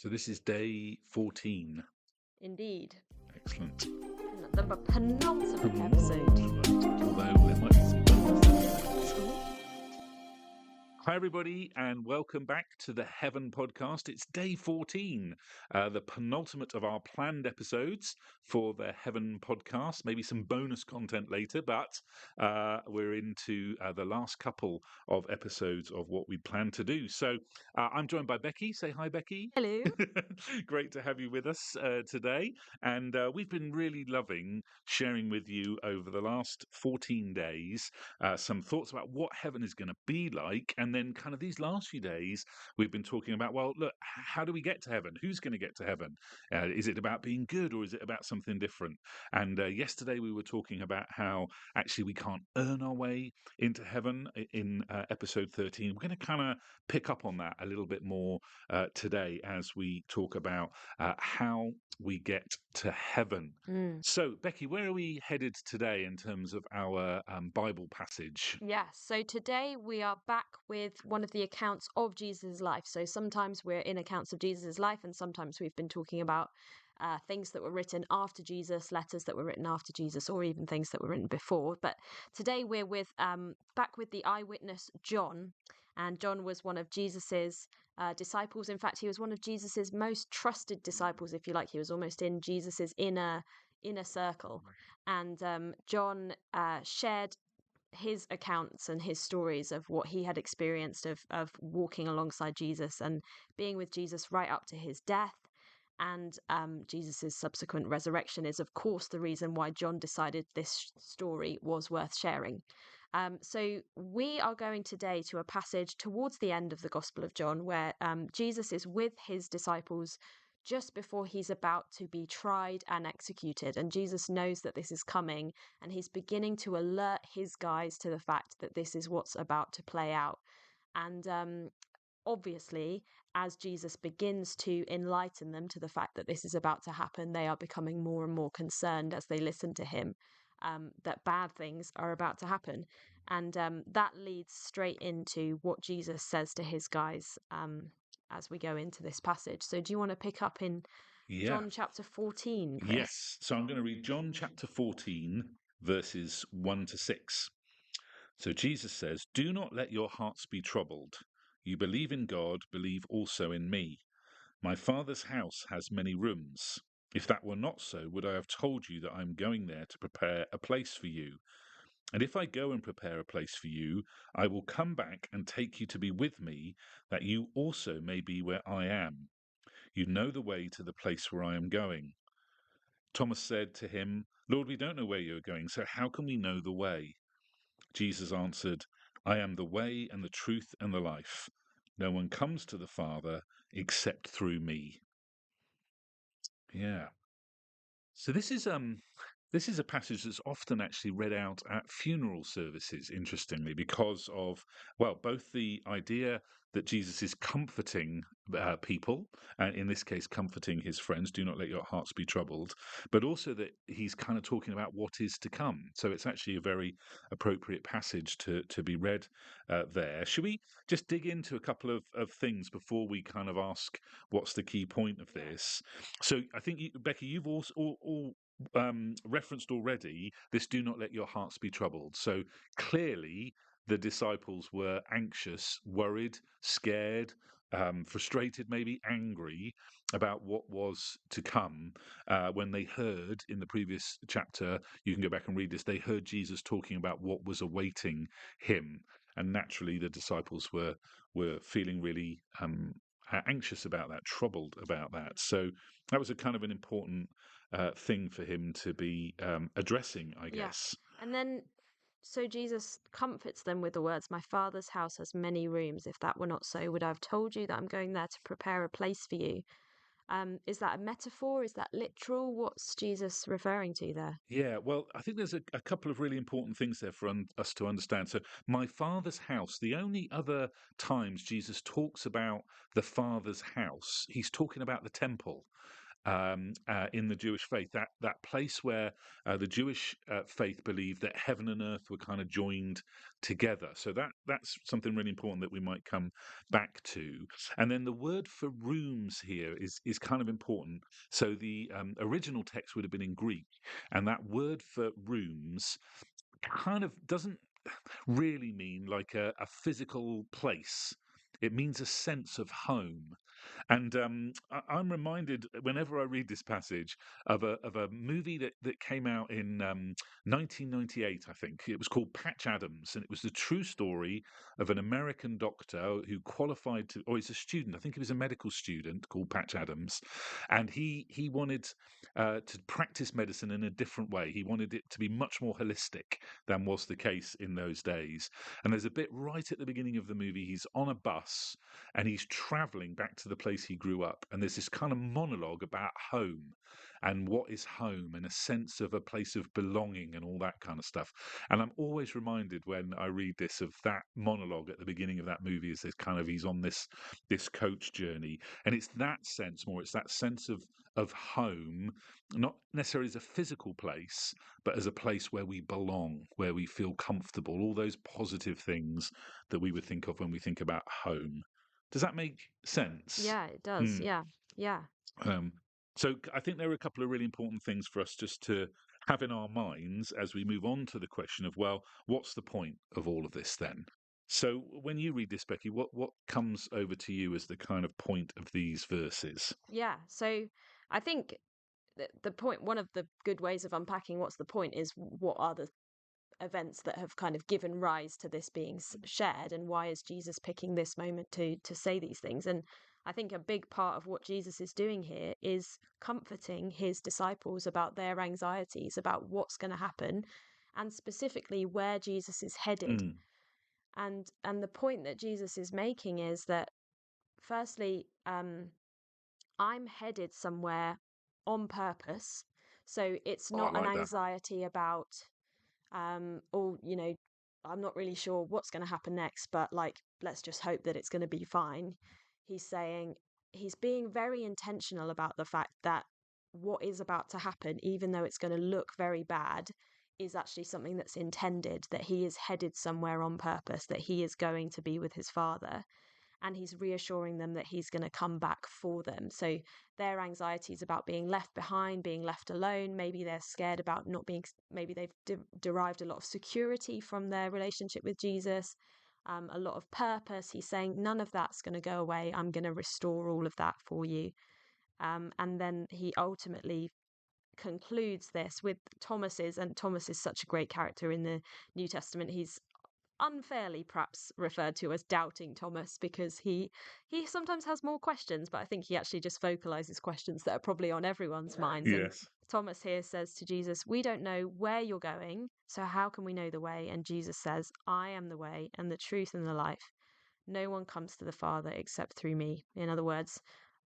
So this is day 14. Indeed. Excellent. The penultimate episode. Although there might be some bonus. Hi, everybody, and welcome back to the Heaven podcast. It's day 14, the penultimate of our planned episodes for the Heaven podcast. Maybe some bonus content later, but we're into the last couple of episodes of what we plan to do. So I'm joined by Becky. Say hi, Becky. Hello. Great to have you with us today. And we've been really loving sharing with you over the last 14 days some thoughts about what heaven is going to be like. And then kind of these last few days, we've been talking about, well, look, how do we get to heaven? Who's going to get to heaven? Is it about being good or is it about something different? And yesterday we were talking about how actually we can't earn our way into heaven in episode 13. We're going to kind of pick up on that a little bit more today as we talk about how we get to heaven. So, Becky, where are we headed today in terms of our Bible passage? Yes, so today we are back with one of the accounts of Jesus' life. So sometimes we're in accounts of Jesus' life, and sometimes we've been talking about things that were written after Jesus, letters that were written after Jesus, or even things that were written before. But today we're back with the eyewitness John, and John was one of Jesus's disciples. In fact, he was one of Jesus's most trusted disciples, if you like. He was almost in Jesus's inner circle, and John shared his accounts and his stories of what he had experienced of walking alongside Jesus and being with Jesus right up to his death. And Jesus's subsequent resurrection is, of course, the reason why John decided this story was worth sharing. So we are going today to a passage towards the end of the Gospel of John where Jesus is with his disciples just before he's about to be tried and executed. And Jesus knows that this is coming, and he's beginning to alert his guys to the fact that this is what's about to play out. And obviously, as Jesus begins to enlighten them to the fact that this is about to happen, they are becoming more and more concerned as they listen to him that bad things are about to happen. And that leads straight into what Jesus says to his guys as we go into this passage. So do you want to pick up in John chapter 14, Chris? Yes. So I'm going to read John chapter 14, verses 1 to 6. So Jesus says, "Do not let your hearts be troubled. You believe in God, believe also in me. My Father's house has many rooms. If that were not so, would I have told you that I am going there to prepare a place for you? And if I go and prepare a place for you, I will come back and take you to be with me, that you also may be where I am. You know the way to the place where I am going." Thomas said to him, "Lord, we don't know where you are going, so how can we know the way?" Jesus answered, "I am the way and the truth and the life. No one comes to the Father except through me." Yeah. So this is a passage that's often actually read out at funeral services, interestingly, because of, well, both the idea that Jesus is comforting people, and in this case, comforting his friends, do not let your hearts be troubled, but also that he's kind of talking about what is to come. So it's actually a very appropriate passage to be read there. Should we just dig into a couple of things before we kind of ask what's the key point of this? So I think, Becky, you've also referenced already this "do not let your hearts be troubled." So clearly the disciples were anxious, worried, scared, frustrated, maybe angry about what was to come when they heard in the previous chapter, you can go back and read this, they heard Jesus talking about what was awaiting him. And naturally the disciples were feeling really anxious about that, troubled about that. So that was a kind of an important thing for him to be addressing, I guess. And then, so Jesus comforts them with the words, "My Father's house has many rooms. If that were not so, would I have told you that I'm going there to prepare a place for you?" Is that a metaphor? Is that literal? What's Jesus referring to there? Yeah, well, I think there's a couple of really important things there for us to understand. So, my Father's house, the only other times Jesus talks about the Father's house, he's talking about the temple. in the Jewish faith, that place where the Jewish faith believed that heaven and earth were kind of joined together. So that's something really important that we might come back to. And then the word for rooms here is kind of important. So the original text would have been in Greek, and that word for rooms kind of doesn't really mean like a physical place. It means a sense of home. And I'm reminded whenever I read this passage of a movie that came out in 1998. I think it was called Patch Adams, and it was the true story of an American doctor who qualified to, or he's a student. I think he was a medical student called Patch Adams, and he wanted to practice medicine in a different way. He wanted it to be much more holistic than was the case in those days. And there's a bit right at the beginning of the movie. He's on a bus and he's traveling back to the place he grew up. And there's this kind of monologue about home and what is home and a sense of a place of belonging and all that kind of stuff. And I'm always reminded when I read this of that monologue at the beginning of that movie as this kind of he's on this coach journey. And it's that sense more, it's that sense of home, not necessarily as a physical place, but as a place where we belong, where we feel comfortable, all those positive things that we would think of when we think about home. Does that make sense? Yeah, it does. Mm. Yeah. Yeah. Um, so I think there are a couple of really important things for us just to have in our minds as we move on to the question of, well, what's the point of all of this then? So when you read this, Becky, what comes over to you as the kind of point of these verses? Yeah. So I think the point, one of the good ways of unpacking what's the point is what are the events that have kind of given rise to this being shared, and why is Jesus picking this moment to say these things? And I think a big part of what Jesus is doing here is comforting his disciples about their anxieties about what's going to happen, and specifically where Jesus is headed. Mm. And the point that Jesus is making is that, firstly, I'm headed somewhere on purpose. So it's Oh, I not an like that. anxiety about, oh, I'm not really sure what's going to happen next, but like, let's just hope that it's going to be fine. He's saying, he's being very intentional about the fact that what is about to happen, even though it's going to look very bad, is actually something that's intended, that he is headed somewhere on purpose, that he is going to be with his father, and he's reassuring them that he's going to come back for them. So their anxieties about being left behind, being left alone, maybe they're scared about not being, maybe they've derived a lot of security from their relationship with Jesus, a lot of purpose. He's saying, none of that's going to go away. I'm going to restore all of that for you. And then he ultimately concludes this with Thomas's, and Thomas is such a great character in the New Testament. He's unfairly perhaps referred to as doubting Thomas, because he sometimes has more questions, but I think he actually just vocalizes questions that are probably on everyone's minds. And Yes. Thomas here says to Jesus, we don't know where you're going, so how can we know the way? And Jesus says, I am the way and the truth and the life. No one comes to the Father except through me. In other words,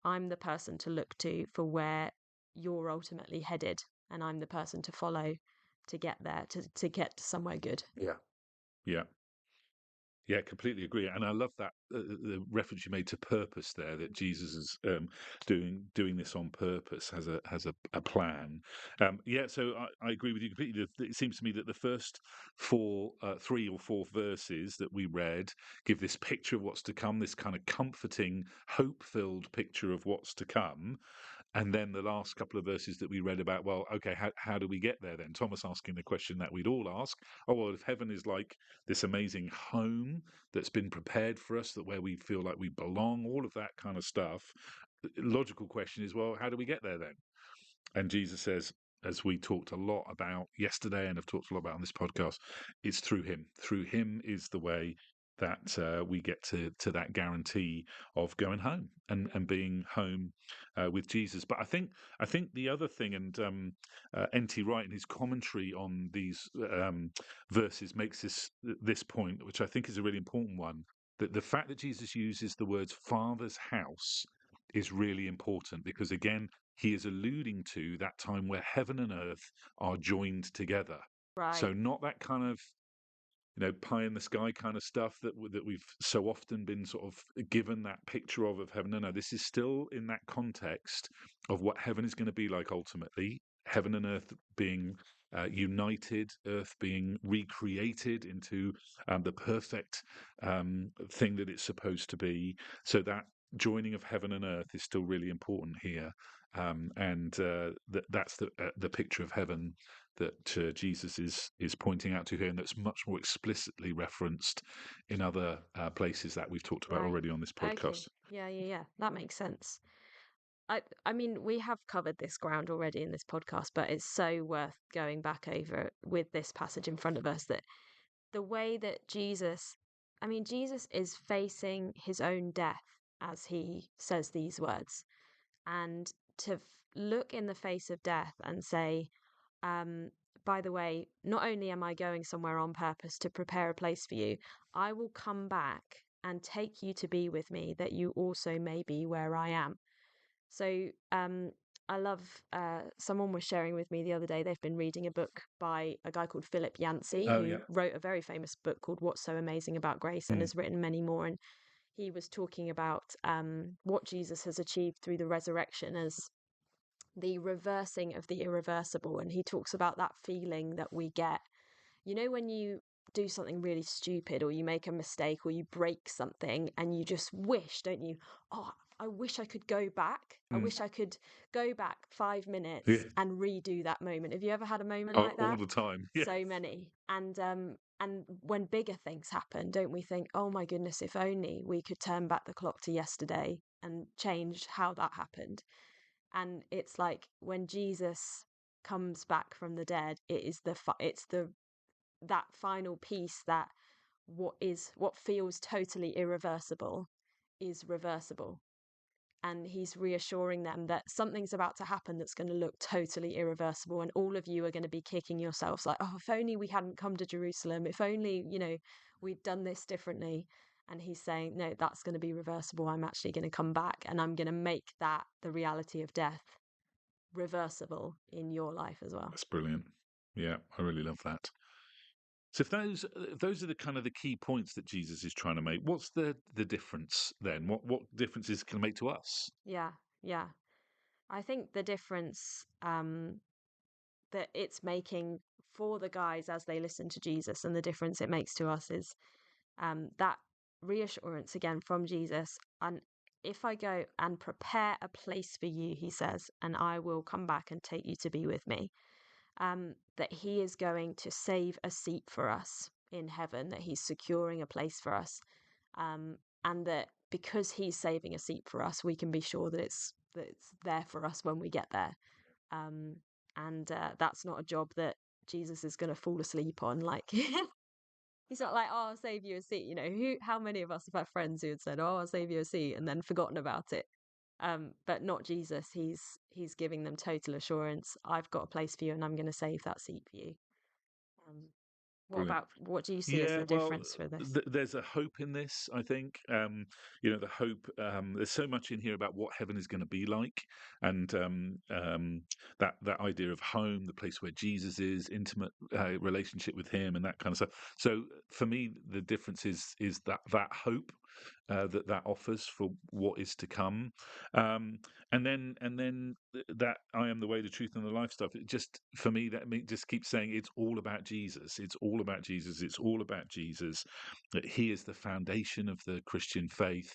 I'm the person to look to for where you're ultimately headed, and I'm the person to follow to get there, to get to somewhere good. Yeah. Yeah. Yeah, completely agree, and I love that the reference you made to purpose there. That Jesus is doing this on purpose, has a plan. Yeah, so I agree with you completely. It seems to me that the first three or four verses that we read give this picture of what's to come, this kind of comforting, hope-filled picture of what's to come. And then the last couple of verses that we read about, well, okay, how do we get there then? Thomas asking the question that we'd all ask. Oh, well, if heaven is like this amazing home that's been prepared for us, that where we feel like we belong, all of that kind of stuff. Logical question is, well, how do we get there then? And Jesus says, as we talked a lot about yesterday and have talked a lot about on this podcast, it's through him. Through him is the way that we get to that guarantee of going home and being home with Jesus. But I think the other thing, and N.T. Wright in his commentary on these verses makes this point, which I think is a really important one, that the fact that Jesus uses the words Father's house is really important, because again, he is alluding to that time where heaven and earth are joined together. Right. So not that kind of pie in the sky kind of stuff that we've so often been sort of given that picture of heaven. No, this is still in that context of what heaven is going to be like ultimately. Heaven and earth being united, earth being recreated into the perfect thing that it's supposed to be. So that joining of heaven and earth is still really important here, and that's the picture of heaven that Jesus is pointing out to here, and that's much more explicitly referenced in other places that we've talked about Right. already on this Okay. podcast. Yeah. That makes sense. I mean, we have covered this ground already in this podcast, but it's so worth going back over with this passage in front of us, that the way that Jesus is facing his own death as he says these words. And to look in the face of death and say, um, by the way, not only am I going somewhere on purpose to prepare a place for you, I will come back and take you to be with me, that you also may be where I am. So I love, someone was sharing with me the other day, they've been reading a book by a guy called Philip Yancey, Oh who yeah. wrote a very famous book called What's So Amazing About Grace, and Mm. has written many more. And he was talking about what Jesus has achieved through the resurrection as the reversing of the irreversible. And he talks about that feeling that we get, when you do something really stupid, or you make a mistake, or you break something, and you just wish, don't you? Oh, I wish I could go back. I Mm. wish I could go back 5 minutes Yeah. and redo that moment. Have you ever had a moment Oh, like all that? the time. Yeah. So many. And when bigger things happen, don't we think, oh my goodness, if only we could turn back the clock to yesterday and change how that happened. And it's like when Jesus comes back from the dead, it's the that final piece, that what feels totally irreversible is reversible. And he's reassuring them that something's about to happen that's going to look totally irreversible, and all of you are going to be kicking yourselves like, oh, if only we hadn't come to Jerusalem, if only we'd done this differently. And he's saying, no, that's going to be reversible. I'm actually going to come back, and I'm going to make that, the reality of death, reversible in your life as well. That's brilliant. Yeah, I really love that. So if those are the kind of the key points that Jesus is trying to make, what's the difference then? What differences can it make to us? Yeah, yeah. I think the difference that it's making for the guys as they listen to Jesus, and the difference it makes to us, is that reassurance again from Jesus. And if I go and prepare a place for you, he says, and I will come back and take you to be with me, that he is going to save a seat for us in heaven, that he's securing a place for us, um, and that because he's saving a seat for us, we can be sure that it's there for us when we get there. Um, and that's not a job that Jesus is going to fall asleep on. Like he's not like, "Oh, I'll save you a seat." How many of us have had friends who had said, "Oh, I'll save you a seat," and then forgotten about it? But not Jesus. He's giving them total assurance. I've got a place for you, and I'm going to save that seat for you. Um, Brilliant. what do you see as Yeah, the well, difference for this? there's a hope in this, I think. The hope, there's so much in here about what heaven is going to be like, and that idea of home, the place where Jesus is, intimate relationship with him, and that kind of stuff. So for me, the difference is that hope that offers for what is to come, and then that I am the way, the truth, and the life stuff. It just, for me, just keeps saying it's all about Jesus. It's all about Jesus. It's all about Jesus. That he is the foundation of the Christian faith.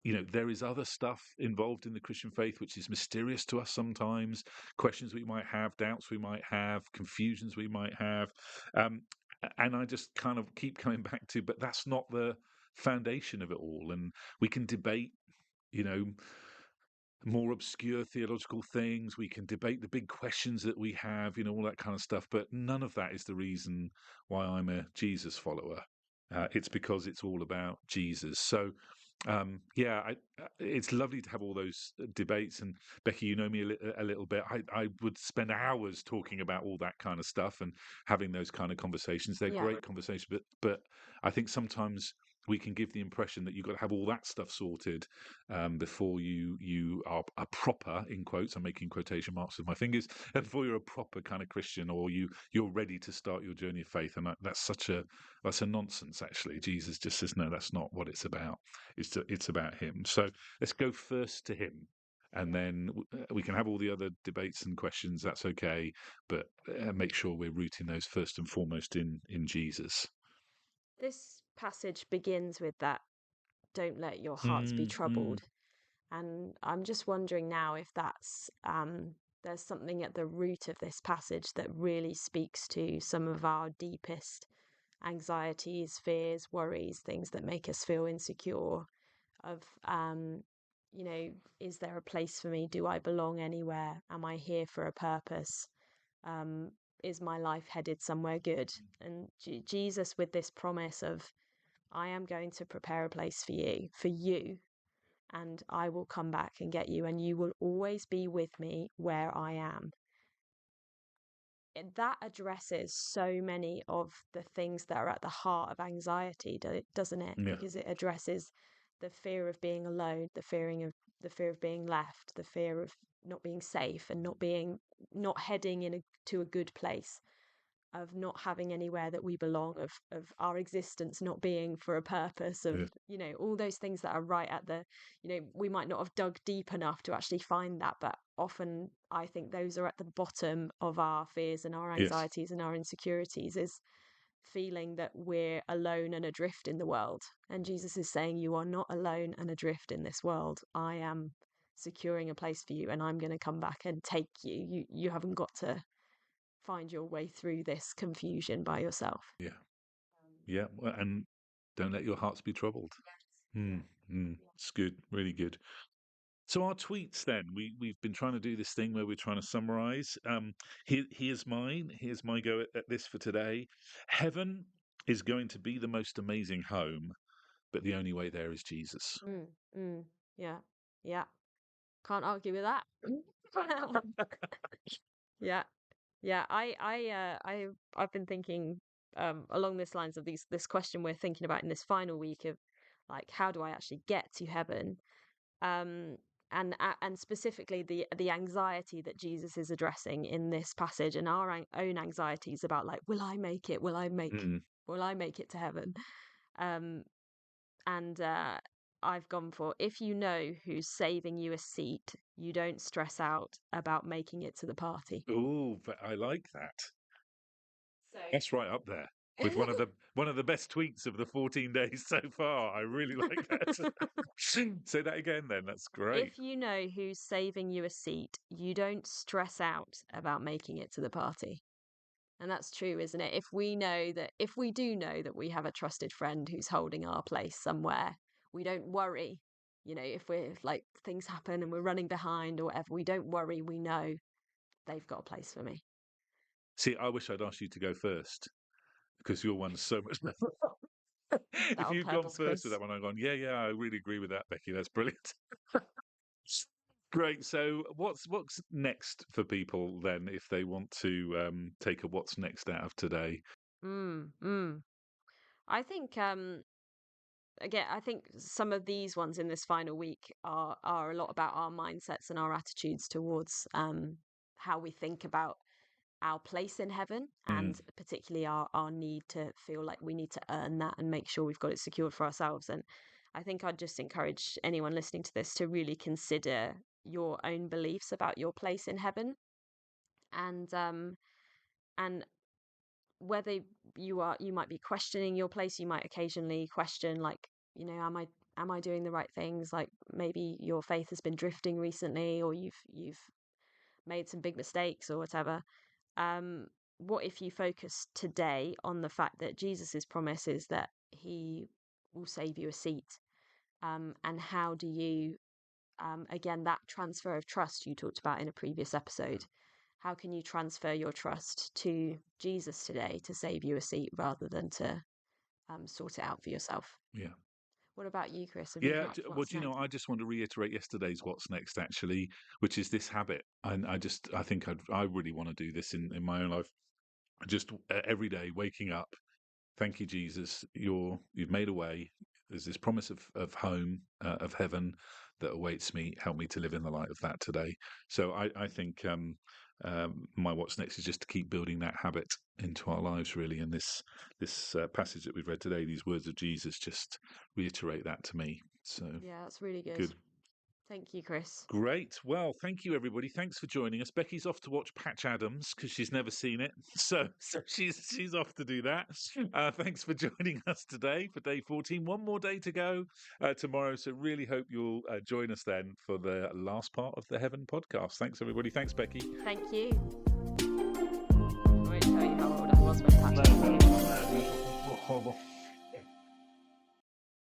There is other stuff involved in the Christian faith which is mysterious to us sometimes, questions we might have, doubts we might have, confusions we might have. Um, and I just kind of keep coming back to, but that's not the foundation of it all. And we can debate, you know, more obscure theological things. We can debate the big questions that we have, all that kind of stuff. But none of that is the reason why I'm a Jesus follower. It's because it's all about Jesus. So, it's lovely to have all those debates. And Becky, you know me a little bit. I would spend hours talking about all that kind of stuff and having those kind of conversations. They're Yeah, great conversations, but I think sometimes we can give the impression that you've got to have all that stuff sorted before you are a proper, in quotes, I'm making quotation marks with my fingers, before you're a proper kind of Christian, or you're ready to start your journey of faith. And that's a nonsense. Actually, Jesus just says, no, that's not what it's about. It's about Him. So let's go first to Him. And then we can have all the other debates and questions. That's okay, but make sure we're rooting those first and foremost in Jesus. This passage begins with that, don't let your hearts be Mm, mm, troubled. And I'm just wondering now if there's something at the root of this passage that really speaks to some of our deepest anxieties, fears, worries, things that make us feel insecure. Of, you know, is there a place for me? Do I belong anywhere? Am I here for a purpose? Um, is my life headed somewhere good? And Jesus, with this promise of, I am going to prepare a place for you, and I will come back and get you, and you will always be with me where I am. That addresses so many of the things that are at the heart of anxiety, doesn't it? yeah. Because it addresses the fear of being alone, the fear of being left, the fear of not being safe and not heading to a good place, of not having anywhere that we belong, of our existence not being for a purpose, of, Yeah. all those things that are right at the, we might not have dug deep enough to actually find that, but often I think those are at the bottom of our fears and our Yes. anxieties and our insecurities, is feeling that we're alone and adrift in the world. And Jesus is saying, you are not alone and adrift in this world. I am securing a place for you, and I'm going to come back and take you. You haven't got to find your way through this confusion by yourself. Yeah. Yeah. Well, and don't let your hearts be troubled. Mm, mm. Yeah. It's good. Really good. So our tweets then, we've been trying to do this thing where we're trying to summarize. Here's mine. Here's my go at this for today. Heaven is going to be the most amazing home, but the only way there is Jesus. Mm, mm, yeah. Yeah. Can't argue with that. Yeah. Yeah. I've been thinking along this lines of this question we're thinking about in this final week of, like, how do I actually get to heaven? Um and specifically the anxiety that Jesus is addressing in this passage, and our own anxieties about, like, will I make it? Mm. Will I make it to heaven? Um and I've gone for, if you know who's saving you a seat, you don't stress out about making it to the party. Oh, but I like that. So That's right up there with one of the best tweets of the 14 days so far. I really like that. Say that again, then. That's great. if you know who's saving you a seat, you don't stress out about making it to the party. And that's true, isn't it? If we do know that we have a trusted friend who's holding our place somewhere, we don't worry. If like things happen and we're running behind or whatever, we don't worry. We know they've got a place for me. See, I wish I'd asked you to go first because your one's so much better. Is that If on you'd gone purpose, first with Chris? that one, I'd gone, yeah, yeah, I really agree with that, Becky. That's brilliant. Great. So, what's next for people then, if they want to take a what's next out of today? Mm, mm. I think again, I think some of these ones in this final week are a lot about our mindsets and our attitudes towards how we think about our place in heaven, Mm. and particularly our need to feel like we need to earn that and make sure we've got it secured for ourselves. And I think I'd just encourage anyone listening to this to really consider your own beliefs about your place in heaven, and whether you might be questioning your place. You might occasionally question, like, am I doing the right things? Like, maybe your faith has been drifting recently, or you've made some big mistakes or whatever. um what if you focus today on the fact that Jesus's promise is that he will save you a seat? And how do you, again, that transfer of trust you talked about in a previous episode, how can you transfer your trust to Jesus today to save you a seat rather than to sort it out for yourself? Yeah. What about you, Chris? Have you Yeah, got well, what's do you know, next? I just want to reiterate yesterday's what's next actually, which is this habit. And I think I really want to do this in my own life. Just every day waking up, thank you, Jesus, you've made a way. There's this promise of home, of heaven that awaits me. Help me to live in the light of that today. So I think my what's next is just to keep building that habit into our lives, really. And this passage that we've read today, these words of Jesus, just reiterate that to me. So Yeah, that's really good. good. Thank you, Chris. Great. Well, thank you, everybody. Thanks for joining us. Becky's off to watch Patch Adams because she's never seen it, so she's off to do that. Thanks for joining us today for day 14. One more day to go tomorrow, so really hope you'll join us then for the last part of the Heaven podcast. Thanks, everybody. Thanks, Becky. Thank you.